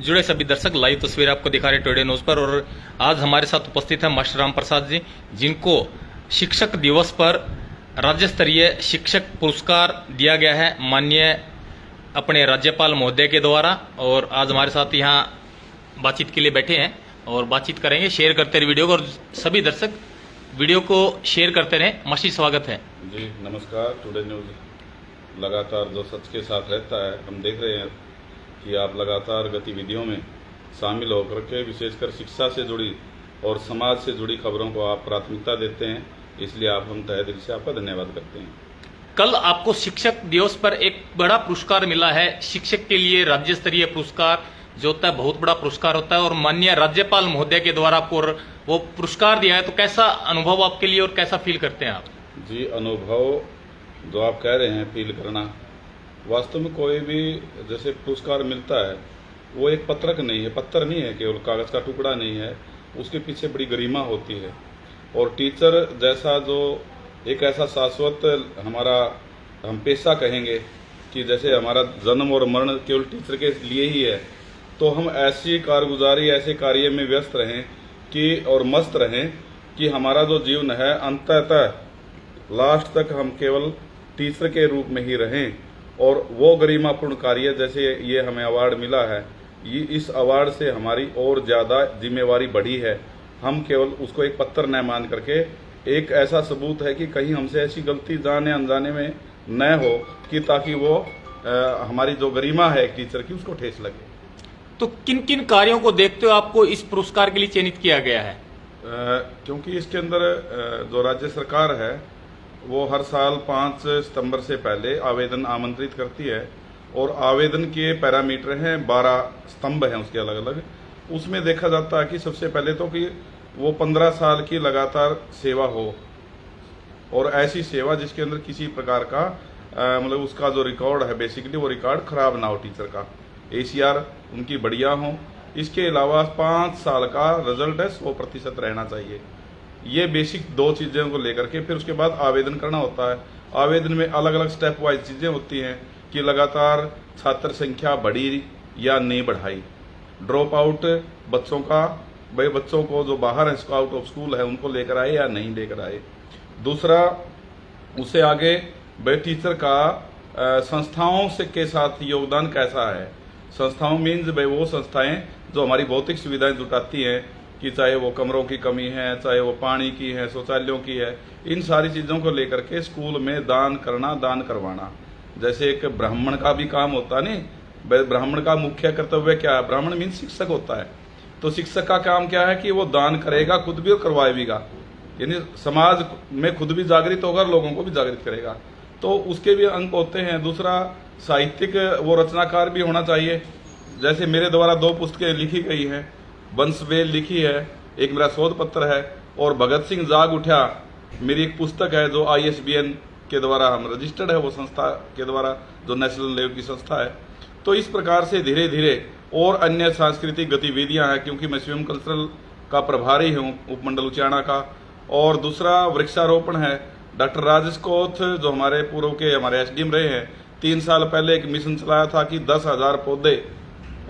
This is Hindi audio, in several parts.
जुड़े सभी दर्शक, लाइव तस्वीर आपको दिखा रहे टुडे न्यूज पर। और आज हमारे साथ उपस्थित है मास्टर राम प्रसाद जी, जिनको शिक्षक दिवस पर राज्य स्तरीय शिक्षक पुरस्कार दिया गया है माननीय अपने राज्यपाल महोदय के द्वारा। और आज हमारे साथ यहाँ बातचीत के लिए बैठे हैं और बातचीत करेंगे। शेयर करते रहे वीडियो को और सभी दर्शक वीडियो को शेयर करते रहें। मास्टर स्वागत है जी। नमस्कार। टुडे न्यूज लगातार जो सच के साथ रहता है, हम देख रहे हैं कि आप लगातार गतिविधियों में शामिल होकर के विशेषकर शिक्षा से जुड़ी और समाज से जुड़ी खबरों को आप प्राथमिकता देते हैं, इसलिए हम तहे दिल से आपका धन्यवाद करते हैं। कल आपको शिक्षक दिवस पर एक बड़ा पुरस्कार मिला है। शिक्षक के लिए राज्य स्तरीय पुरस्कार जो होता है बहुत बड़ा पुरस्कार होता है और माननीय राज्यपाल महोदय के द्वारा आपको वो पुरस्कार दिया है, तो कैसा अनुभव आपके लिए और कैसा फील करते हैं आप? जी, अनुभव जो आप कह रहे हैं फील करना, वास्तव में कोई भी जैसे पुरस्कार मिलता है वो एक पत्रक नहीं है, पत्थर नहीं है, केवल कागज का टुकड़ा नहीं है, उसके पीछे बड़ी गरिमा होती है। और टीचर जैसा जो एक ऐसा शाश्वत हमारा हम पेशा कहेंगे कि जैसे हमारा जन्म और मरण केवल टीचर के लिए ही है, तो हम ऐसी कारगुजारी ऐसे कार्य में व्यस्त रहें कि और मस्त रहें कि हमारा जो जीवन है अंततः लास्ट तक हम केवल टीचर के रूप में ही रहें। और वो गरिमापूर्ण कार्य जैसे ये हमें अवार्ड मिला है, ये इस अवार्ड से हमारी और ज़्यादा जिम्मेवारी बढ़ी है। हम केवल उसको एक पत्थर न मान करके एक ऐसा सबूत है कि कहीं हमसे ऐसी गलती जाने अनजाने में न हो कि ताकि वो हमारी जो गरिमा है एक टीचर की उसको ठेस लगे। तो किन किन कार्यों को देखते हो आपको इस पुरस्कार के लिए चयनित किया गया है? क्योंकि इसके अंदर जो राज्य सरकार है वो हर साल 5 सितंबर से पहले आवेदन आमंत्रित करती है और आवेदन के पैरामीटर हैं, 12 स्तंभ हैं उसके अलग अलग। उसमें देखा जाता है कि सबसे पहले तो कि वो 15 साल की लगातार सेवा हो और ऐसी सेवा जिसके अंदर किसी प्रकार का मतलब उसका जो रिकॉर्ड है बेसिकली वो रिकॉर्ड खराब ना हो, टीचर का ACR उनकी बढ़िया हो। इसके अलावा 5 साल का रिजल्ट है 100% रहना चाहिए। ये बेसिक 2 चीज़ों को लेकर के फिर उसके बाद आवेदन करना होता है। आवेदन में अलग अलग स्टेप वाइज चीज़ें होती हैं कि लगातार छात्र संख्या बढ़ी या नहीं बढ़ाई, ड्रॉप आउट बच्चों का, भाई बच्चों को जो बाहर है आउट ऑफ स्कूल है उनको लेकर आए या नहीं लेकर आए। दूसरा उससे आगे भाई टीचर का संस्थाओं से के साथ योगदान कैसा है। संस्थाओं मीन्स भाई वो संस्थाएं जो हमारी भौतिक सुविधाएं जुटाती हैं कि चाहे वो कमरों की कमी है, चाहे वो पानी की है, शौचालयों की है, इन सारी चीज़ों को लेकर के स्कूल में दान करना, दान करवाना। जैसे एक ब्राह्मण का भी काम होता नहीं, ब्राह्मण का मुख्य कर्तव्य क्या है? ब्राह्मण मीन्स शिक्षक होता है, तो शिक्षक का काम क्या है कि वो दान करेगा खुद भी और करवाएगा, यानी समाज में खुद भी जागृत होगा और लोगों को भी जागृत करेगा, तो उसके भी अंक होते हैं। दूसरा साहित्यिक वो रचनाकार भी होना चाहिए। जैसे मेरे द्वारा 2 पुस्तकें लिखी गई हैं, वंशवेल लिखी है, एक मेरा शोध पत्र है, और भगत सिंह जाग उठा मेरी एक पुस्तक है जो ISBN के द्वारा हम रजिस्टर्ड है, वो संस्था के द्वारा जो नेशनल लेवल की संस्था है। तो इस प्रकार से धीरे धीरे और अन्य सांस्कृतिक गतिविधियां हैं, क्योंकि मैं स्वयं कल्चरल का प्रभारी हूँ उपमंडल उचाना का। और दूसरा वृक्षारोपण है। डॉक्टर राजेश कोथ जो हमारे पूर्व के हमारे SDM रहे हैं, 3 साल पहले एक मिशन चलाया था कि 10,000 पौधे,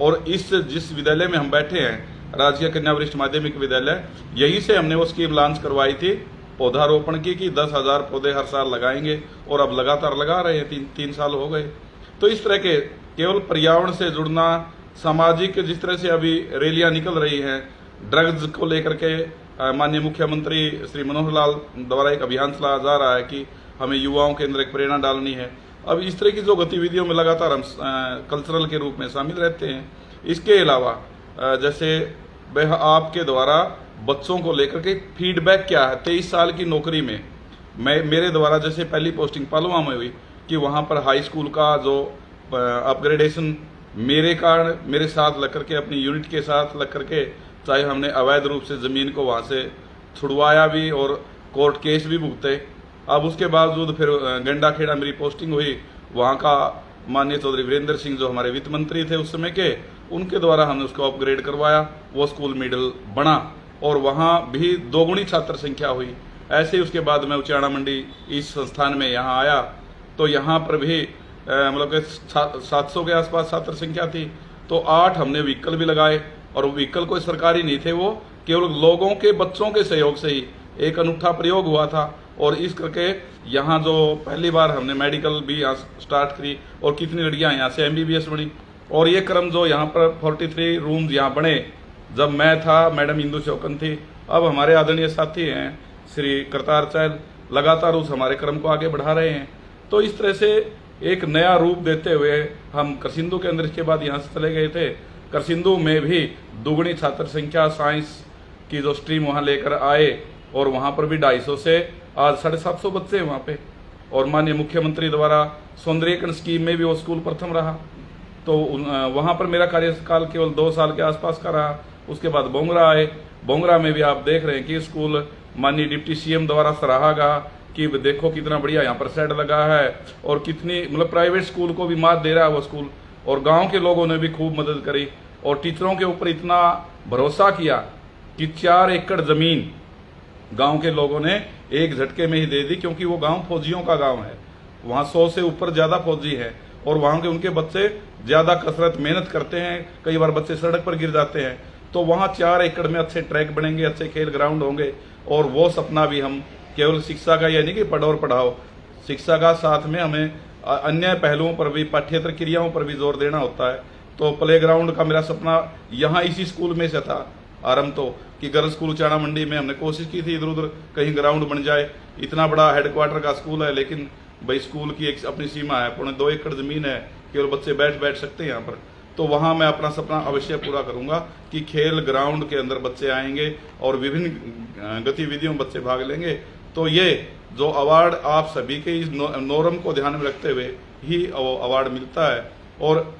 और इस जिस विद्यालय में हम बैठे हैं राजकीय कन्या वरिष्ठ माध्यमिक विद्यालय, यहीं से हमने वो स्कीम लॉन्च करवाई थी पौधारोपण की कि 10,000 पौधे हर साल लगाएंगे, और अब लगातार लगा रहे हैं, 3 साल हो गए। तो इस तरह के केवल पर्यावरण से जुड़ना, सामाजिक जिस तरह से अभी रैलियां निकल रही हैं, ड्रग्स को लेकर के माननीय मुख्यमंत्री श्री मनोहर लाल द्वारा एक अभियान चलाया जा रहा है कि हमें युवाओं के अंदर एक प्रेरणा डालनी है। अब इस तरह की जो गतिविधियों में लगातार हम कल्चरल के रूप में शामिल रहते हैं। इसके अलावा जैसे आपके द्वारा बच्चों को लेकर के फीडबैक क्या है, 23 साल की नौकरी में मेरे द्वारा जैसे पहली पोस्टिंग पालवा में हुई कि वहाँ पर हाई स्कूल का जो अपग्रेडेशन मेरे कारण मेरे साथ लग करके अपनी यूनिट के साथ लग करके, चाहे हमने अवैध रूप से ज़मीन को वहाँ से छुड़वाया भी और कोर्ट केस भी भुगते। अब उसके बावजूद फिर गंडा खेड़ा मेरी पोस्टिंग हुई, वहाँ का माननीय चौधरी वीरेंद्र सिंह जो हमारे वित्त मंत्री थे उस समय के, उनके द्वारा हमने उसको अपग्रेड करवाया, वो स्कूल मिडिल बना और वहाँ भी 2 गुनी छात्र संख्या हुई। ऐसे ही उसके बाद मैं उचाना मंडी इस संस्थान में यहाँ आया, तो यहाँ पर भी मतलब कि 700 के आसपास छात्र संख्या थी। तो 8 हमने व्हीकल भी लगाए, और व्हीकल कोई सरकारी नहीं थे, वो केवल लोगों के बच्चों के सहयोग से ही एक अनूठा प्रयोग हुआ था। और इस करके यहाँ जो पहली बार हमने मेडिकल भी यहाँ स्टार्ट करी, और कितनी लड़कियाँ यहाँ से MBBS बनी। और ये क्रम जो यहाँ पर 43 रूम्स यहाँ बने, जब मैं था, मैडम इंदु चौकन थी, अब हमारे आदरणीय साथी हैं श्री करतार चहल लगातार उस हमारे क्रम को आगे बढ़ा रहे हैं। तो इस तरह से एक नया रूप देते हुए हम करसिंधु के अंदर, इसके बाद यहाँ से चले गए थे, करसिंधु में भी दुगनी छात्र संख्या साइंस की जो स्ट्रीम वहाँ लेकर आए, और वहाँ पर भी 250 से आज 750 बच्चे हैं वहाँ पे। और माननीय मुख्यमंत्री द्वारा सौंदर्यीकरण स्कीम में भी वो स्कूल प्रथम रहा। तो वहाँ पर मेरा कार्यकाल केवल 2 साल के आसपास का रहा। उसके बाद बोंगरा आए, बोंगरा में भी आप देख रहे हैं कि स्कूल माननीय डिप्टी CM द्वारा सराहा गया कि देखो कितना बढ़िया यहाँ पर सेट लगा है, और कितनी मतलब प्राइवेट स्कूल को भी मात दे रहा है वो स्कूल। और गांव के लोगों ने भी खूब मदद करी, और टीचरों के ऊपर इतना भरोसा किया कि 4 एकड़ जमीन गांव के लोगों ने एक झटके में ही दे दी, क्योंकि वो गांव फौजियों का गांव है, वहाँ 100 से ऊपर ज्यादा फौजी है, और वहाँ के उनके बच्चे ज्यादा कसरत मेहनत करते हैं, कई बार बच्चे सड़क पर गिर जाते हैं। तो वहाँ 4 एकड़ में अच्छे ट्रैक बनेंगे, अच्छे खेल ग्राउंड होंगे। और वो सपना भी हम केवल शिक्षा का, यानी कि पढ़ो और पढ़ाओ, शिक्षा का साथ में हमें अन्य पहलुओं पर भी, पाठ्येतर क्रियाओं पर भी जोर देना होता है। तो प्ले ग्राउंड का मेरा सपना यहाँ इसी स्कूल में से था आरंभ, तो कि गर्ल्स स्कूल चाणा मंडी में हमने कोशिश की थी इधर उधर कहीं ग्राउंड बन जाए। इतना बड़ा हेडक्वार्टर का स्कूल है, लेकिन भाई स्कूल की एक अपनी सीमा है, 2.25 एकड़ जमीन है, केवल बच्चे बैठ सकते हैं यहाँ पर। तो वहाँ मैं अपना सपना अवश्य पूरा करूंगा कि खेल ग्राउंड के अंदर बच्चे आएंगे और विभिन्न गतिविधियों में बच्चे भाग लेंगे। तो ये जो अवार्ड आप सभी के इस नॉर्म को ध्यान में रखते हुए ही अवार्ड मिलता है। और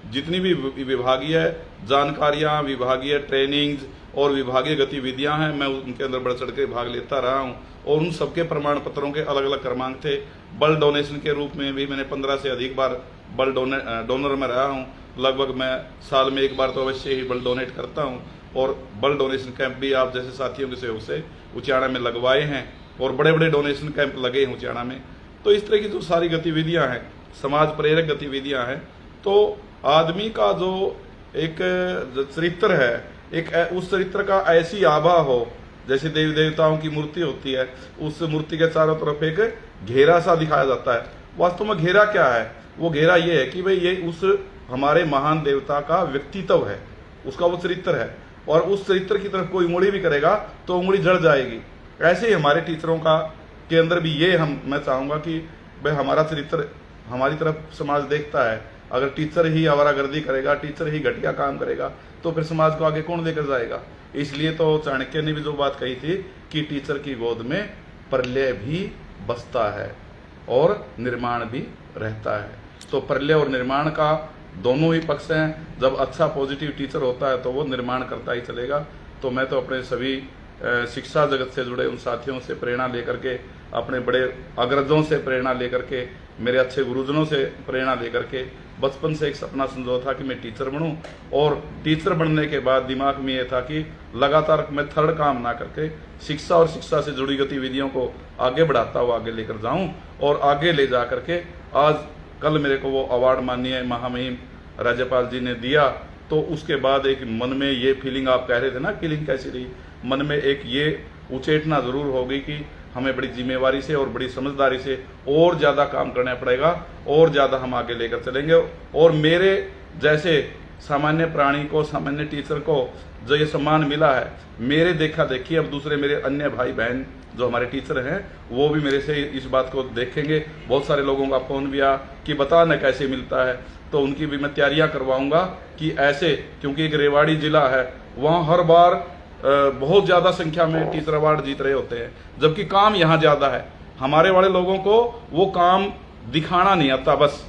जितनी भी विभागीय जानकारियां, विभागीय ट्रेनिंग्स और विभागीय गतिविधियां हैं, मैं उनके अंदर बढ़ चढ़ के भाग लेता रहा हूं, और उन सबके प्रमाण पत्रों के अलग अलग क्रमांक थे। ब्लड डोनेशन के रूप में भी मैंने 15 से अधिक बार ब्लड डोनर में रहा हूं। लगभग मैं साल में 1 बार तो अवश्य ही ब्लड डोनेट करता हूं, और ब्लड डोनेशन कैंप भी आप जैसे साथियों के सहयोग से उचाणा में लगवाए हैं, और बड़े बड़े डोनेशन कैंप लगे हैं उचाणा में। तो इस तरह की जो सारी गतिविधियां हैं, समाज प्रेरक गतिविधियां हैं, तो आदमी का जो एक चरित्र है, एक उस चरित्र का ऐसी आभा हो, जैसे देवी देवताओं की मूर्ति होती है, उस मूर्ति के चारों तरफ एक घेरा सा दिखाया जाता है। वास्तव में घेरा क्या है? वो घेरा ये है कि भाई ये उस हमारे महान देवता का व्यक्तित्व है, उसका वो चरित्र है, और उस चरित्र की तरफ कोई उंगली भी करेगा तो उंगली जड़ जाएगी। ऐसे ही हमारे टीचरों का के अंदर भी ये मैं चाहूंगा कि भाई हमारा चरित्र हमारी तरफ समाज देखता है। अगर टीचर ही आवारागर्दी करेगा, टीचर ही घटिया काम करेगा, तो फिर समाज को आगे कौन लेकर जाएगा? इसलिए तो चाणक्य ने भी जो बात कही थी कि टीचर की गोद में प्रलय भी बसता है और निर्माण भी रहता है। तो प्रलय और निर्माण का दोनों ही पक्ष हैं। जब अच्छा पॉजिटिव टीचर होता है तो वो निर्माण करता ही चलेगा। तो मैं तो अपने सभी शिक्षा जगत से जुड़े उन साथियों से प्रेरणा लेकर के, अपने बड़े अग्रजों से प्रेरणा लेकर के, मेरे अच्छे गुरुजनों से प्रेरणा लेकर के बचपन से एक सपना संजोया था कि मैं टीचर बनूं। और टीचर बनने के बाद दिमाग में ये था कि लगातार मैं थर्ड काम ना करके शिक्षा और शिक्षा से जुड़ी गतिविधियों को आगे बढ़ाता हुआ आगे लेकर जाऊं, और आगे ले जा करके आज कल मेरे को वो अवार्ड माननीय महामहिम राज्यपाल जी ने दिया। तो उसके बाद एक मन में ये फीलिंग, आप कह रहे थे ना फीलिंग कैसी रही, मन में एक ये उचेतना जरूर हो गई कि हमें बड़ी जिम्मेवारी से और बड़ी समझदारी से और ज्यादा काम करना पड़ेगा, और ज्यादा हम आगे लेकर चलेंगे। और मेरे जैसे सामान्य प्राणी को, सामान्य टीचर को जो ये सम्मान मिला है, मेरे देखा देखी अब दूसरे मेरे अन्य भाई बहन जो हमारे टीचर हैं वो भी मेरे से इस बात को देखेंगे। बहुत सारे लोगों का फोन भी आया कि बता न कैसे मिलता है, तो उनकी भी मैं तैयारियां करवाऊंगा कि ऐसे, क्योंकि एक रेवाड़ी जिला है, वहाँ हर बार बहुत ज्यादा संख्या में टीचर अवार्ड जीत रहे होते हैं, जबकि काम यहाँ ज्यादा है। हमारे वाले लोगों को वो काम दिखाना नहीं आता, बस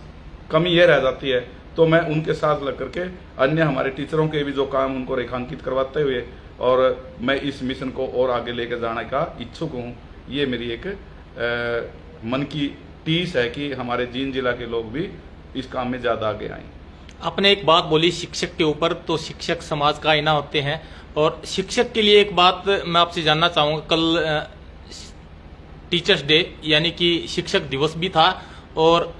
कमी ये रह जाती है। तो मैं उनके साथ लग करके अन्य हमारे टीचरों के भी जो काम उनको रेखांकित करवाते हुए, और मैं इस मिशन को और आगे लेकर जाने का इच्छुक हूँ। ये मेरी एक मन की टीस है कि हमारे जींद जिला के लोग भी इस काम में ज्यादा आगे आए। आपने एक बात बोली शिक्षक के ऊपर, तो शिक्षक समाज का आईना होते हैं, और शिक्षक के लिए एक बात मैं आपसे जानना चाहूंगा। कल टीचर्स डे यानी कि शिक्षक दिवस भी था, और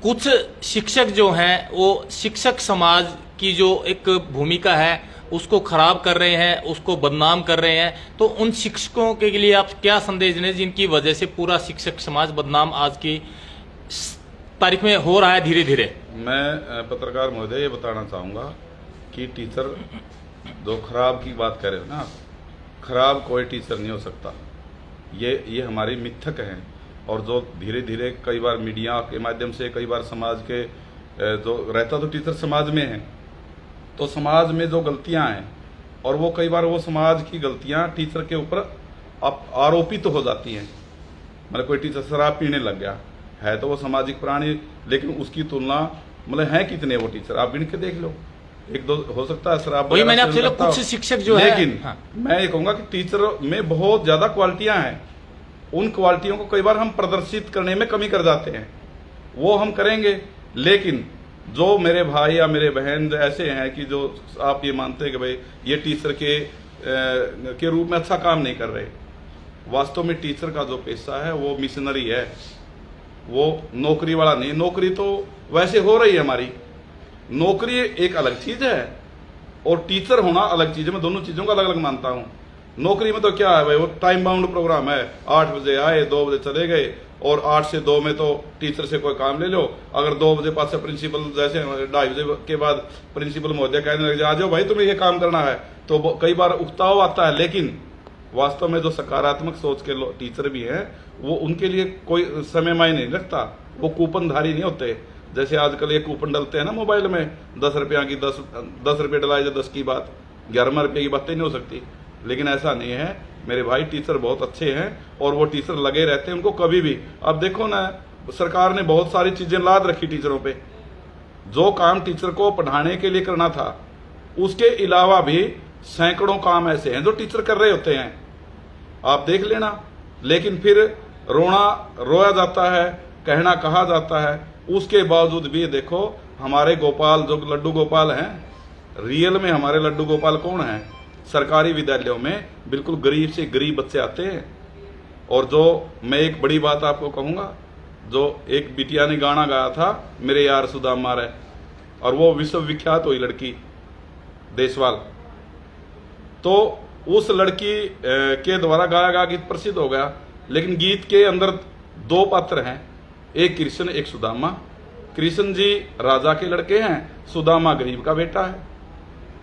कुछ शिक्षक जो हैं वो शिक्षक समाज की जो एक भूमिका है उसको खराब कर रहे हैं, उसको बदनाम कर रहे हैं। तो उन शिक्षकों के लिए आप क्या संदेश दें जिनकी वजह से पूरा शिक्षक समाज बदनाम आज की तारीख में हो रहा है धीरे धीरे? मैं पत्रकार महोदय ये बताना चाहूँगा कि टीचर जो खराब की बात कर रहे हो ना आप, खराब कोई टीचर नहीं हो सकता। ये हमारी मिथक हैं, और जो धीरे धीरे कई बार मीडिया के माध्यम से, कई बार समाज के जो रहता तो टीचर समाज में है, तो समाज में जो गलतियां हैं और वो कई बार वो समाज की गलतियां टीचर के ऊपर आरोपित तो हो जाती हैं। मतलब कोई टीचर शराब पीने लग गया है तो वो सामाजिक प्राणी, लेकिन उसकी तुलना मतलब है कितने वो टीचर, आप गिन के देख लो, एक दो हो सकता है शराब। वही मैंने आपसे कुछ शिक्षक जो है, लेकिन हाँ। मैं ये कहूंगा कि टीचर में बहुत ज्यादा क्वालिटियां हैं। उन क्वालिटियों को कई बार हम प्रदर्शित करने में कमी कर जाते हैं, वो हम करेंगे। लेकिन जो मेरे भाई या मेरे बहन ऐसे हैं कि जो आप ये मानते हैं कि भाई ये टीचर के रूप में अच्छा काम नहीं कर रहे, वास्तव में टीचर का जो पेशा है वो मिशनरी है, वो नौकरी वाला नहीं। नौकरी तो वैसे हो रही है हमारी, नौकरी एक अलग चीज है और टीचर होना अलग चीज है। मैं दोनों चीजों को अलग अलग मानता हूं। नौकरी में तो क्या है भाई, वो टाइम बाउंड प्रोग्राम है, 8 बजे आए 2 बजे चले गए, और 8 से 2 में तो टीचर से कोई काम ले लो। अगर 2 बजे पास से प्रिंसिपल, जैसे 2:30 बजे के बाद प्रिंसिपल महोदय कहने लगे आ जाओ भाई तुम्हें ये काम करना है, तो कई बार उकताव आता है। लेकिन वास्तव में जो सकारात्मक सोच के टीचर भी हैं, वो उनके लिए कोई समय मायने नहीं रखता, वो कूपनधारी नहीं होते। जैसे आजकल ये कूपन डलते हैं ना मोबाइल में, 10 रुपया की 10 रुपये डलाए जो 10 की बात, 11 रुपये की बातें नहीं हो सकती। लेकिन ऐसा नहीं है मेरे भाई, टीचर बहुत अच्छे हैं और वो टीचर लगे रहते हैं उनको कभी भी। अब देखो ना, सरकार ने बहुत सारी चीजें लाद रखी टीचरों पे, जो काम टीचर को पढ़ाने के लिए करना था उसके अलावा भी सैकड़ों काम ऐसे हैं जो टीचर कर रहे होते हैं, आप देख लेना। लेकिन फिर रोया जाता है, कहना कहा जाता है, उसके बावजूद भी देखो हमारे गोपाल जो लड्डू गोपाल हैं, रियल में हमारे लड्डू गोपाल कौन है? सरकारी विद्यालयों में बिल्कुल गरीब से गरीब बच्चे आते हैं। और जो मैं एक बड़ी बात आपको कहूंगा, जो एक बिटिया ने गाना गाया था, मेरे यार सुदामा रे, और वो विश्वविख्यात हुई लड़की देशवाल, तो उस लड़की के द्वारा गाया गया गीत प्रसिद्ध हो गया। लेकिन गीत के अंदर 2 पात्र हैं, एक कृष्ण एक सुदामा। कृष्ण जी राजा के लड़के हैं, सुदामा गरीब का बेटा है।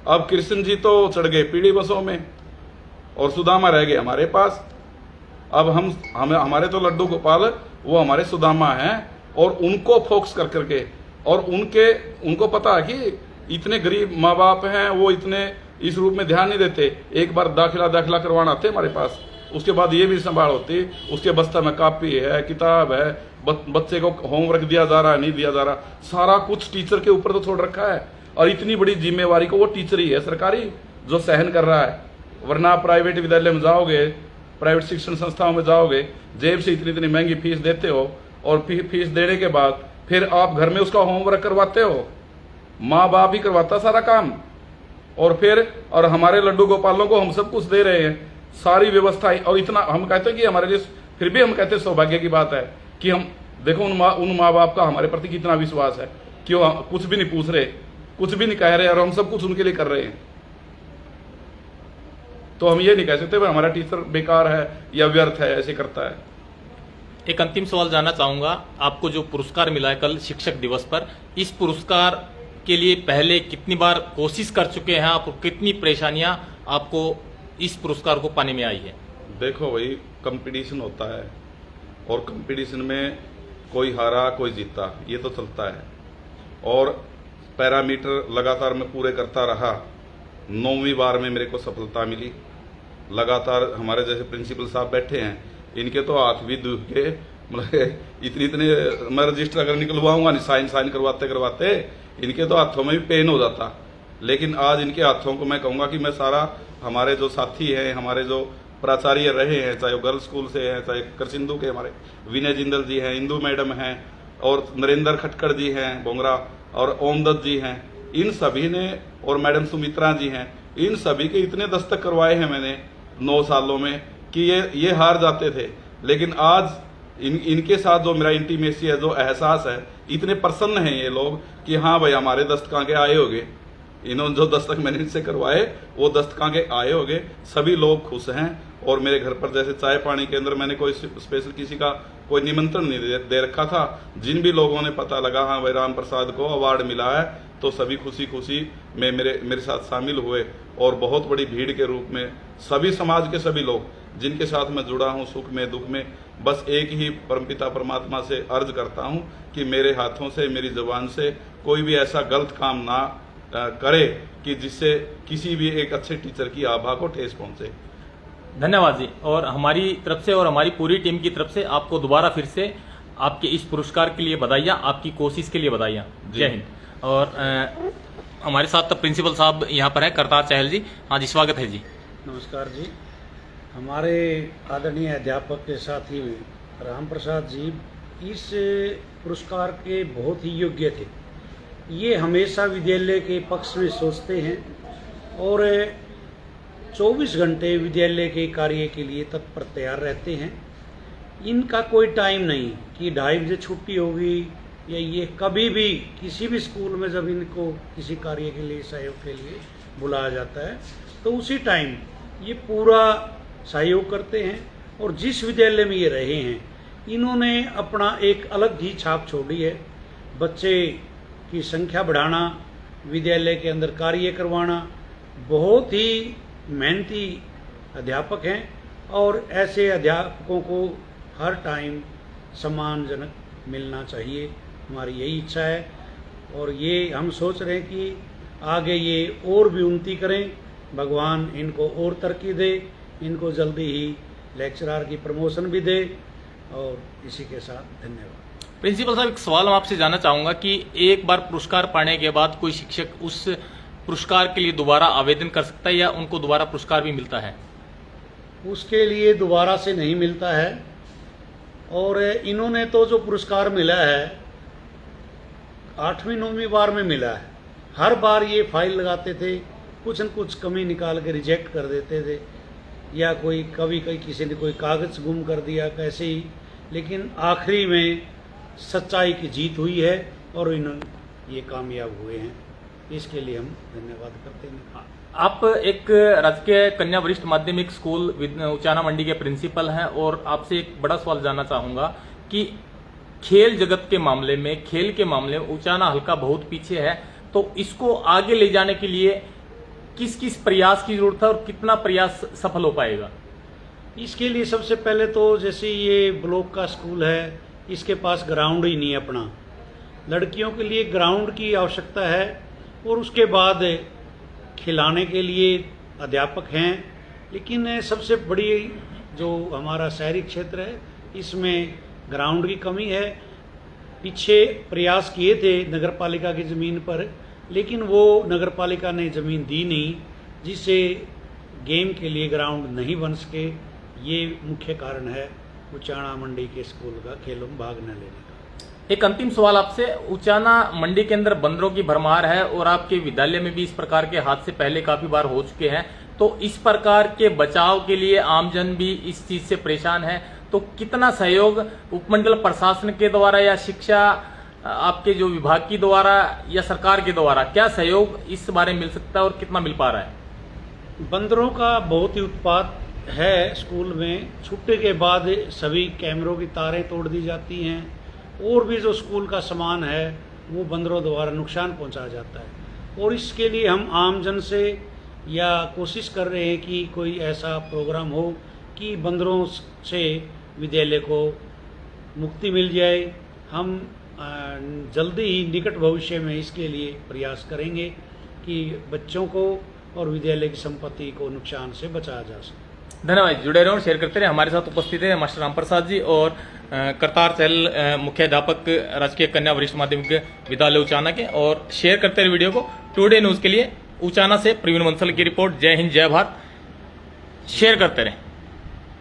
अब कृष्ण जी तो चढ़ गए पीढ़ी बसों में और सुदामा रह गए हमारे पास। अब हमारे तो लड्डू गोपाल वो हमारे सुदामा हैं, और उनको फोकस कर करके, और उनको पता है कि इतने गरीब माँ बाप हैं, वो इतने इस रूप में ध्यान नहीं देते। एक बार दाखिला करवाना आते हमारे पास, उसके बाद ये भी संभाल होती, उसके बस्ता में कॉपी है, किताब है, बच्चे को होमवर्क दिया जा रहा है नहीं दिया जा रहा, सारा कुछ टीचर के ऊपर तो छोड़ रखा है। और इतनी बड़ी जिम्मेवारी को वो टीचर ही है सरकारी जो सहन कर रहा है। वरना प्राइवेट विद्यालय में जाओगे, प्राइवेट शिक्षण संस्थाओं में जाओगे, जेब से इतनी महंगी फीस देते हो, और फीस देने के बाद फिर आप घर में उसका होमवर्क करवाते हो, माँ बाप ही करवाता सारा काम। और हमारे लड्डू गोपालों को हम सब कुछ दे रहे हैं, सारी व्यवस्थाएं। और इतना हम कहते हैं कि हमारे लिए, फिर भी हम कहते हैं सौभाग्य की बात है कि हम देखो उन माँ बाप का हमारे प्रति कितना विश्वास है कि वो कुछ भी नहीं पूछ रहे, कुछ भी नहीं कह रहे, और हम सब कुछ उनके लिए कर रहे हैं। तो हम ये नहीं कह सकते हमारा टीचर बेकार है या व्यर्थ है, ऐसे करता है। एक अंतिम सवाल जानना चाहूंगा, आपको जो पुरस्कार मिला है कल शिक्षक दिवस पर, इस पुरस्कार के लिए पहले कितनी बार कोशिश कर चुके हैं आप, कितनी परेशानियां आपको इस पुरस्कार को पाने में आई है? देखो भाई, कंपटीशन होता है और कंपटीशन में कोई हारा कोई जीता, ये तो चलता है। और पैरामीटर लगातार मैं पूरे करता रहा, 9वीं बार में मेरे को सफलता मिली। लगातार हमारे जैसे प्रिंसिपल साहब बैठे हैं, इनके तो हाथ भी दुख के, मतलब इतने मैं रजिस्टर अगर निकलवाऊंगा नहीं, साइन करवाते करवाते इनके तो हाथों में भी पेन हो जाता। लेकिन आज इनके हाथों को मैं कहूंगा कि मैं सारा, हमारे जो साथी हैं, हमारे जो प्राचार्य रहे हैं, चाहे वो गर्ल्स स्कूल से हैं, चाहे करसिंधु के हमारे विनय जिंदल जी हैं, इंदू मैडम हैं, और नरेंद्र खटकर जी हैं बोंगरा, और ओमदत्त जी हैं, इन सभी ने, और मैडम सुमित्रा जी हैं, इन सभी के इतने दस्तक करवाए हैं मैंने 9 सालों में कि ये हार जाते थे। लेकिन आज इनके साथ जो मेरा इंटीमेसी है, जो एहसास है, इतने प्रसन्न हैं ये लोग कि हाँ भाई हमारे दस्तक के आए होंगे। इन्होंने जो दस्तक मैंने इनसे करवाए वो दस्तक के आए होंगे, सभी लोग खुश हैं। और मेरे घर पर जैसे चाय पानी के अंदर मैंने कोई स्पेशल किसी का कोई निमंत्रण नहीं दे रखा था। जिन भी लोगों ने पता लगा हाँ भाई राम प्रसाद को अवार्ड मिला है, तो सभी खुशी खुशी में मेरे साथ शामिल हुए। और बहुत बड़ी भीड़ के रूप में सभी समाज के सभी लोग जिनके साथ मैं जुड़ा हूँ, सुख में दुख में, बस एक ही परमपिता परमात्मा से अर्ज करता हूँ कि मेरे हाथों से, मेरी जुबान से कोई भी ऐसा गलत काम ना करे कि जिससे किसी भी एक अच्छे टीचर की आभा को ठेस पहुंचे। धन्यवाद जी। और हमारी तरफ से और हमारी पूरी टीम की तरफ से आपको दोबारा फिर से आपके इस पुरस्कार के लिए बधाइयाँ, आपकी कोशिश के लिए बधाइयाँ। जय हिंद। और हमारे साथ प्रिंसिपल साहब यहाँ पर है, करतार चहल जी। हाँ जी, स्वागत है जी। नमस्कार जी। हमारे आदरणीय अध्यापक के साथी राम प्रसाद जी इस पुरस्कार के बहुत ही योग्य थे। ये हमेशा विद्यालय के पक्ष में सोचते हैं और 24 घंटे विद्यालय के कार्य के लिए तत्पर तैयार रहते हैं। इनका कोई टाइम नहीं कि 2:30 बजे छुट्टी होगी या ये कभी भी किसी भी स्कूल में जब इनको किसी कार्य के लिए, सहयोग के लिए बुलाया जाता है तो उसी टाइम ये पूरा सहयोग करते हैं। और जिस विद्यालय में ये रहे हैं इन्होंने अपना एक अलग ही छाप छोड़ी है। बच्चे की संख्या बढ़ाना, विद्यालय के अंदर कार्य करवाना, बहुत ही मेहनती अध्यापक हैं और ऐसे अध्यापकों को हर टाइम सम्मानजनक मिलना चाहिए, हमारी यही इच्छा है। और ये हम सोच रहे हैं कि आगे ये और भी उन्नति करें, भगवान इनको और तरक्की दे, इनको जल्दी ही लेक्चरर की प्रमोशन भी दे। और इसी के साथ धन्यवाद। प्रिंसिपल साहब, एक सवाल मैं आपसे जानना चाहूँगा कि एक बार पुरस्कार पाने के बाद कोई शिक्षक उस पुरस्कार के लिए दोबारा आवेदन कर सकता है या उनको दोबारा पुरस्कार भी मिलता है? उसके लिए दोबारा से नहीं मिलता है। और इन्होंने तो जो पुरस्कार मिला है 8वीं 9वीं बार में मिला है। हर बार ये फाइल लगाते थे, कुछ न कुछ कमी निकाल के रिजेक्ट कर देते थे, या कोई कभी किसी ने कोई कागज़ गुम कर दिया कैसे ही। लेकिन आखिरी में सच्चाई की जीत हुई है और इन्होंने ये कामयाब हुए हैं। इसके लिए हम धन्यवाद करते हैं। आप एक राजकीय कन्या वरिष्ठ माध्यमिक स्कूल उचाना मंडी के प्रिंसिपल हैं और आपसे एक बड़ा सवाल जानना चाहूँगा कि खेल जगत के मामले में, खेल के मामले में उचाना हल्का बहुत पीछे है, तो इसको आगे ले जाने के लिए किस किस प्रयास की जरूरत है और कितना प्रयास सफल हो पाएगा? इसके लिए सबसे पहले तो जैसे ये ब्लॉक का स्कूल है, इसके पास ग्राउंड ही नहीं है अपना। लड़कियों के लिए ग्राउंड की आवश्यकता है और उसके बाद खिलाने के लिए अध्यापक हैं। लेकिन सबसे बड़ी जो हमारा शहरी क्षेत्र है इसमें ग्राउंड की कमी है। पीछे प्रयास किए थे नगरपालिका की ज़मीन पर, लेकिन वो नगरपालिका ने ज़मीन दी नहीं, जिससे गेम के लिए ग्राउंड नहीं बन सके। ये मुख्य कारण है उचाना मंडी के स्कूल का खेलों में भाग न लेने का। एक अंतिम सवाल आपसे, उचाना मंडी के अंदर बंदरों की भरमार है और आपके विद्यालय में भी इस प्रकार के हादसे पहले काफी बार हो चुके हैं, तो इस प्रकार के बचाव के लिए आमजन भी इस चीज से परेशान है, तो कितना सहयोग उपमंडल प्रशासन के द्वारा या शिक्षा आपके जो विभाग की द्वारा या सरकार के द्वारा क्या सहयोग इस बारे में मिल सकता है और कितना मिल पा रहा है? बंदरों का बहुत ही उत्पात है स्कूल में। छुट्टी के बाद सभी कैमरों की तारें तोड़ दी जाती हैं और भी जो स्कूल का सामान है वो बंदरों द्वारा नुकसान पहुंचाया जाता है। और इसके लिए हम आमजन से या कोशिश कर रहे हैं कि कोई ऐसा प्रोग्राम हो कि बंदरों से विद्यालय को मुक्ति मिल जाए। हम जल्दी ही निकट भविष्य में इसके लिए प्रयास करेंगे कि बच्चों को और विद्यालय की संपत्ति को नुकसान से बचाया जा सके। धन्यवाद। जुड़े रहो, शेयर करते रहे। हमारे साथ उपस्थित है मास्टर राम प्रसाद जी और करतार चहल, मुख्याध्यापक राजकीय कन्या वरिष्ठ माध्यमिक विद्यालय उचाना के। और शेयर करते रहे वीडियो को। टुडे न्यूज के लिए उचाना से प्रवीण बंसल की रिपोर्ट। जय हिंद, जय भारत। शेयर करते रहे।